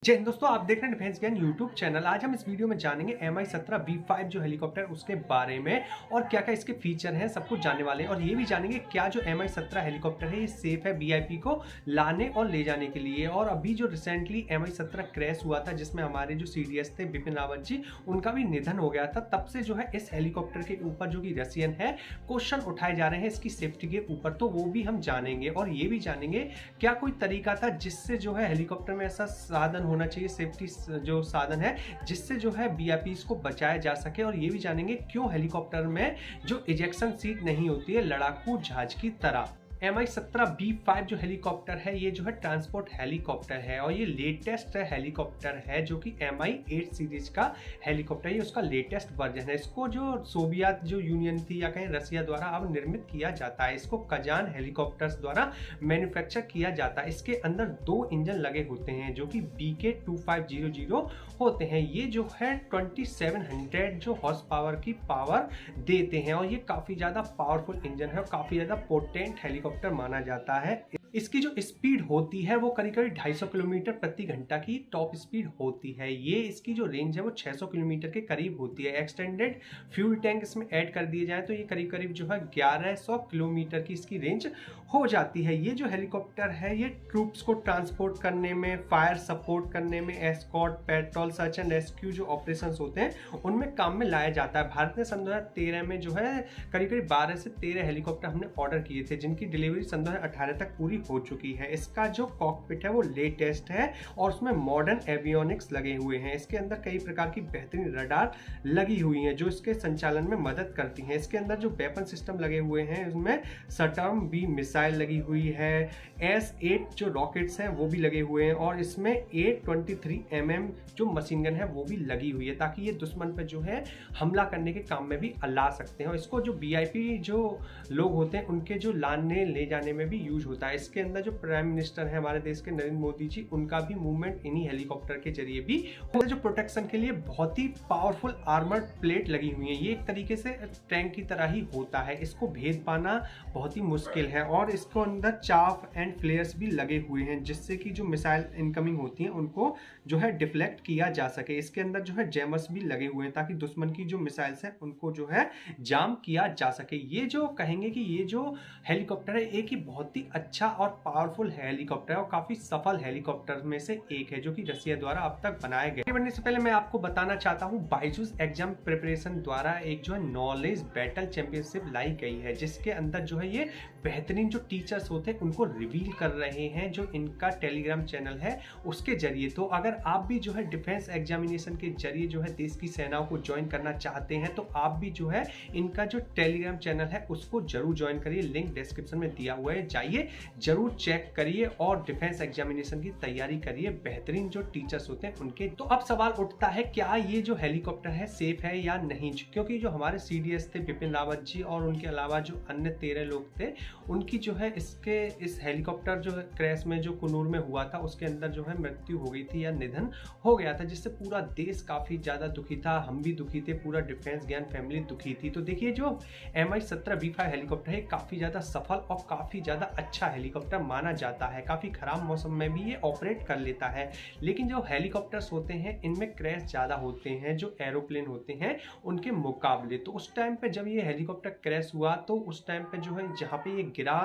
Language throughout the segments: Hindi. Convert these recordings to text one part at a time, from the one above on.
जय हिंद दोस्तों, आप देख रहे हैं डिफेंस ज्ञान यूट्यूब चैनल। आज हम इस वीडियो में जानेंगे Mi-17V5 जो हेलीकॉप्टर उसके बारे में और क्या क्या इसके फीचर हैं, सब कुछ जानने वाले हैं। और ये भी जानेंगे क्या जो Mi-17 हेलीकॉप्टर है ये सेफ है वीआईपी को लाने और ले जाने के लिए। और अभी जो रिसेंटली Mi-17 क्रैश हुआ था जिसमें हमारे जो CDS थे बिपिन रावत जी, उनका भी निधन हो गया था, तब से जो है इस हेलीकॉप्टर के ऊपर जो कि रशियन है क्वेश्चन उठाए जा रहे हैं इसकी सेफ्टी के ऊपर, तो वो भी हम जानेंगे। और ये भी जानेंगे क्या कोई तरीका था जिससे जो है हेलीकॉप्टर में ऐसा साधन होना चाहिए, सेफ्टी जो साधन है जिससे जो है वीआईपीज़ को बचाया जा सके। और ये भी जानेंगे क्यों हेलीकॉप्टर में जो इजेक्शन सीट नहीं होती है लड़ाकू जहाज की तरह। Mi-17V5 जो हेलीकॉप्टर है ये जो है ट्रांसपोर्ट हेलीकॉप्टर है और ये लेटेस्ट हेलीकॉप्टर है जो कि Mi-8 सीरीज का हेलीकॉप्टर है। ये उसका लेटेस्ट वर्जन है। इसको जो सोवियत जो यूनियन थी या कहीं रसिया द्वारा अब निर्मित किया जाता है। इसको कजान हेलीकॉप्टर्स द्वारा मैन्युफैक्चर किया जाता है। इसके अंदर 2 इंजन लगे होते हैं जो कि BK2500 होते हैं। ये जो है 2700 जो हॉर्स पावर की पावर देते हैं और ये काफ़ी ज़्यादा पावरफुल इंजन है और काफ़ी ज़्यादा पोटेंट हेलीकॉप्टर माना जाता है। इसकी जो स्पीड होती है वो करीब करीब 250 किलोमीटर प्रति घंटा की टॉप स्पीड होती है। ये इसकी जो रेंज है वो 600 किलोमीटर के करीब होती है। एक्सटेंडेड फ्यूल टैंक इसमें ऐड कर दिए जाए तो ये करीब करीब जो है 1100 किलोमीटर की इसकी रेंज हो जाती है। ये जो हेलीकॉप्टर है ये ट्रूप्स को ट्रांसपोर्ट करने में, फायर सपोर्ट करने में, escort, petrol, search and rescue जो ऑपरेशन होते हैं उनमें काम में लाया जाता है। भारत ने सन 2013 में जो है करीब करीब 12 से 13 हेलीकॉप्टर हमने ऑर्डर किए थे जिनकी डिलीवरी सन 2018 तक पूरी हो चुकी है। इसका जो कॉकपिट है वो लेटेस्ट है और उसमें मॉडर्न एवियोनिक्स लगे हुए हैं। इसके अंदर कई प्रकार की बेहतरीन रडार लगी हुई हैं जो इसके संचालन में मदद करती हैं। इसके अंदर जो वेपन सिस्टम लगे हुए हैं उसमें सटर्म बी मिसाइल लगी हुई है, S8 जो रॉकेट्स हैं वो भी लगे हुए हैं और इसमें 823mm जो मशीन गन है वो भी लगी हुई है ताकि ये दुश्मन पर जो है हमला करने के काम में भी ला सकते हैं। और इसको जो वीआईपी जो लोग होते हैं उनके जो लाने ले जाने में भी यूज होता है। इसके अंदर जो प्राइम मिनिस्टर है हमारे देश के नरेंद्र मोदी जी, उनका भी मूवमेंट इन्हीं हेलीकॉप्टर के जरिए भी जो प्रोटेक्शन के लिए बहुत ही पावरफुल आर्मर्ड प्लेट लगी हुई है। ये एक तरीके से टैंक की तरह ही होता है। इसको भेद पाना बहुत ही मुश्किल है और इसको अंदर चाफ एंड फ्लेयर्स भी लगे हुए हैं जिससे कि जो मिसाइल इनकमिंग होती हैं उनको जो है डिफ्लेक्ट किया जा सके। इसके अंदर जो है जैमर्स भी लगे हुए हैं ताकि दुश्मन की जो मिसाइल्स हैं उनको जो है जाम किया जा सके। ये जो कहेंगे कि ये जो हेलीकॉप्टर है एक ही बहुत ही अच्छा और पावरफुल हेलीकॉप्टर है और काफी सफल हेलीकॉप्टर में से एक है जो कि रसिया द्वारा अब तक बनाए गए। बनने से पहले मैं आपको बताना चाहता हूँ बायजूस एग्जाम प्रिपरेशन द्वारा एक जो है नॉलेज बैटल चैंपियनशिप लाई गई है जिसके अंदर जो है ये बेहतरीन जो टीचर्स होते हैं उनको रिवील कर रहे हैं जो इनका टेलीग्राम चैनल है उसके जरिए। तो अगर आप भी जो है डिफेंस एग्जामिनेशन के जरिए जो है देश की सेनाओं को ज्वाइन करना चाहते हैं तो आप भी जो है इनका जो टेलीग्राम चैनल है उसको जरूर ज्वाइन करिए। लिंक डिस्क्रिप्शन में दिया हुआ है, जाइए जरूर चेक करिए और डिफेंस एग्जामिनेशन की तैयारी करिए। बेहतरीन जो टीचर्स होते हैं उनके। तो अब सवाल उठता है क्या ये जो हेलीकॉप्टर है सेफ है या नहीं, क्योंकि जो हमारे CDS थे बिपिन रावत जी और उनके अलावा जो अन्य 13 लोग थे उनकी जो है इस हेलीकॉप्टर जो क्रैश में जो कुन्नूर में हुआ था उसके अंदर जो है मृत्यु हो गई थी या निधन हो गया था जिससे पूरा देश काफी ज्यादा दुखी था। हम भी दुखी थे, पूरा डिफेंस ज्ञान फैमिली दुखी थी। तो देखिए जो Mi-17V5 हेलीकॉप्टर है काफी ज्यादा सफल और काफी ज्यादा अच्छा हेलीकॉप्टर माना जाता है। काफी खराब मौसम में भी ये ऑपरेट कर लेता है। लेकिन जो हेलीकॉप्टर्स होते हैं इनमें क्रैश ज्यादा होते हैं जो एरोप्लेन होते हैं उनके मुकाबले। तो उस टाइम पे जब ये हेलीकॉप्टर क्रैश हुआ तो उस टाइम पे जो है जहाँ पे ये गिरा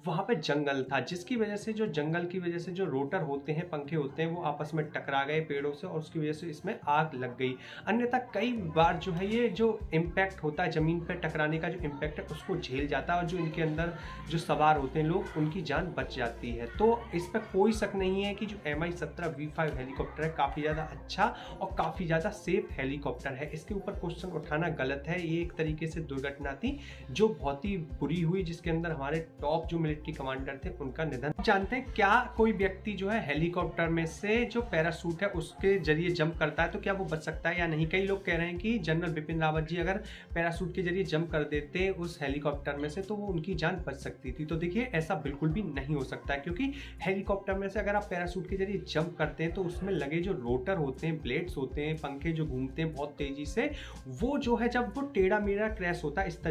वहाँ पे जंगल था जिसकी वजह से जो जंगल की वजह से जो रोटर होते हैं, पंखे होते हैं, वो आपस में टकरा गए पेड़ों से और उसकी वजह से इसमें आग लग गई। अन्यथा कई बार जो है ये जो इम्पैक्ट होता है जमीन पर टकराने का जो इम्पैक्ट है उसको झेल जाता है और जो इनके अंदर जो सवार होते हैं लोग उनकी जान बच जाती है। तो इस पर कोई शक नहीं है कि जो Mi-17V5 हेलीकॉप्टर है काफ़ी ज़्यादा अच्छा और काफ़ी ज़्यादा सेफ हेलीकॉप्टर है। इसके ऊपर क्वेश्चन उठाना गलत है। ये एक तरीके से दुर्घटना थी जो बहुत ही बुरी हुई जिसके अंदर हमारे टॉप जो मिलिट्री कमांडर थे उनका निधन। जानते हैं क्या कोई व्यक्ति जो है हेलीकॉप्टर में से जो पैराशूट है उसके जरिए जंप करता है तो क्या वो बच सकता है या नहीं। कई लोग कह रहे हैं कि जनरल बिपिन रावत जी अगर पैराशूट के जरिए जंप कर देते उस हेलीकॉप्टर में से तो वो उनकी जान बच सकती थी। तो देखिए ऐसा बिल्कुल भी नहीं हो सकता है क्योंकि हेलीकॉप्टर में से अगर आप पैराशूट के जरिए जंप करते हैं तो उसमें लगे जो रोटर होते होते हैं, ब्लेड्स होते हैं, पंखे जो घूमते हैं बहुत तेजी से, वो जो है जब वो टेढ़ा मेढ़ा क्रैश होता है इस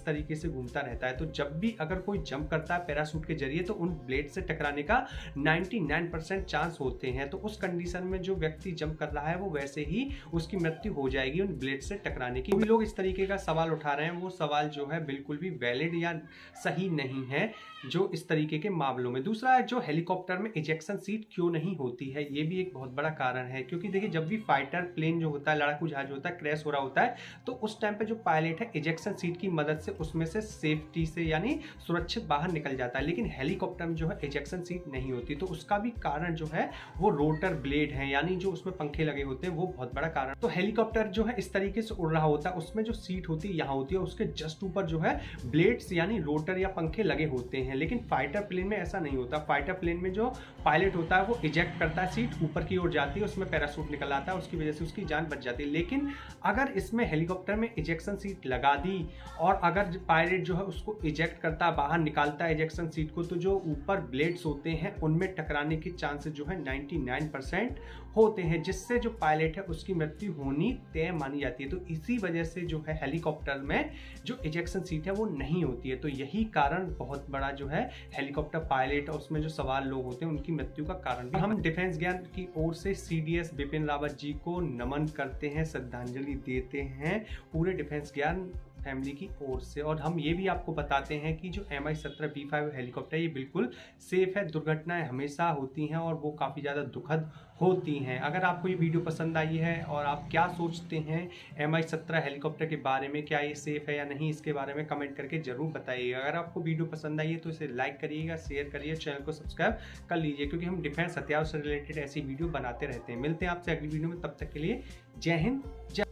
तरीके से घूमता रहता है। तो जब भी अगर कोई जंप करता है पैराशूट के जरिए तो उन ब्लेड से टकराने का 99% चांस होते हैं। तो उस कंडीशन में जो व्यक्ति जंप कर रहा है वो वैसे ही उसकी मृत्यु हो जाएगी उन ब्लेड से टकराने की। लोग इस तरीके का सवाल उठा रहे हैं, वो सवाल जो है बिल्कुल भी वैलिड या सही नहीं है जो इस तरीके के मामलों में। दूसरा है जो हेलीकॉप्टर में इजेक्शन सीट क्यों नहीं होती है, ये भी एक बहुत बड़ा कारण है। क्योंकि देखिए जब भी फाइटर प्लेन जो होता है, लड़ाकू जहाज होता है, क्रैश हो रहा होता है तो उस टाइम पे जो पायलट है इजेक्शन सीट की मदद से उसमें से सेफ्टी से यानी सुरक्षित बाहर निकल जाता है। लेकिन हेलीकॉप्टर में जो है इजेक्शन सीट नहीं होती। तो उसका भी कारण जो है वो रोटर ब्लेड है, यानी जो उसमें पंखे लगे होते हैं, वो बहुत बड़ा कारण। तो हेलीकॉप्टर जो है इस तरीके से उड़ रहा होता है, उसमें जो सीट होती है यहाँ होती है, उसके जस्ट ऊपर जो है ब्लेड्स यानी रोटर या पंखे लगे होते हैं। लेकिन फाइटर प्लेन में ऐसा नहीं होता। फाइटर प्लेन में जो पायलट होता है वो इजेक्ट करता है, सीट ऊपर की ओर जाती है, उसमें पैराशूट निकल आता है, उसकी वजह से उसकी जान बच जाती है। लेकिन अगर इसमें हेलीकॉप्टर में इजेक्शन सीट लगा दी और अगर पायलट जो है उसको इजेक्ट करता है, बाहर निकालता है इजेक्शन सीट को, तो जो ऊपर ब्लेड्स होते हैं उनमें टकराने के चांसेस जो है 99% होते हैं, जिससे जो पायलट है उसकी मृत्यु होनी तय मानी जाती है। तो इसी वजह से जो है हेलीकॉप्टर में जो इजेक्शन सीट है वो नहीं होती है। तो यही कारण बहुत बड़ा जो है हेलीकॉप्टर पायलट और उसमें जो सवार लोग होते हैं उनकी मृत्यु का कारण भी। हम डिफेंस ज्ञान की ओर से CDS बिपिन रावत जी को नमन करते हैं, श्रद्धांजलि देते हैं पूरे डिफेंस ज्ञान फैमिली की ओर से। और हम ये भी आपको बताते हैं कि जो MI-17 B5 हेलीकॉप्टर ये बिल्कुल सेफ है। दुर्घटनाएं हमेशा होती हैं और वो काफ़ी ज़्यादा दुखद होती हैं। अगर आपको ये वीडियो पसंद आई है और आप क्या सोचते हैं MI-17 हेलीकॉप्टर के बारे में, क्या ये सेफ है या नहीं, इसके बारे में कमेंट करके जरूर बताइएगा। अगर आपको वीडियो पसंद आई है तो इसे लाइक करिएगा, शेयर करिए, चैनल को सब्सक्राइब कर लीजिए, क्योंकि हम डिफेंस हथियार से रिलेटेड ऐसी वीडियो बनाते रहते हैं। मिलते हैं आपसे अगली वीडियो में, तब तक के लिए जय हिंद, जय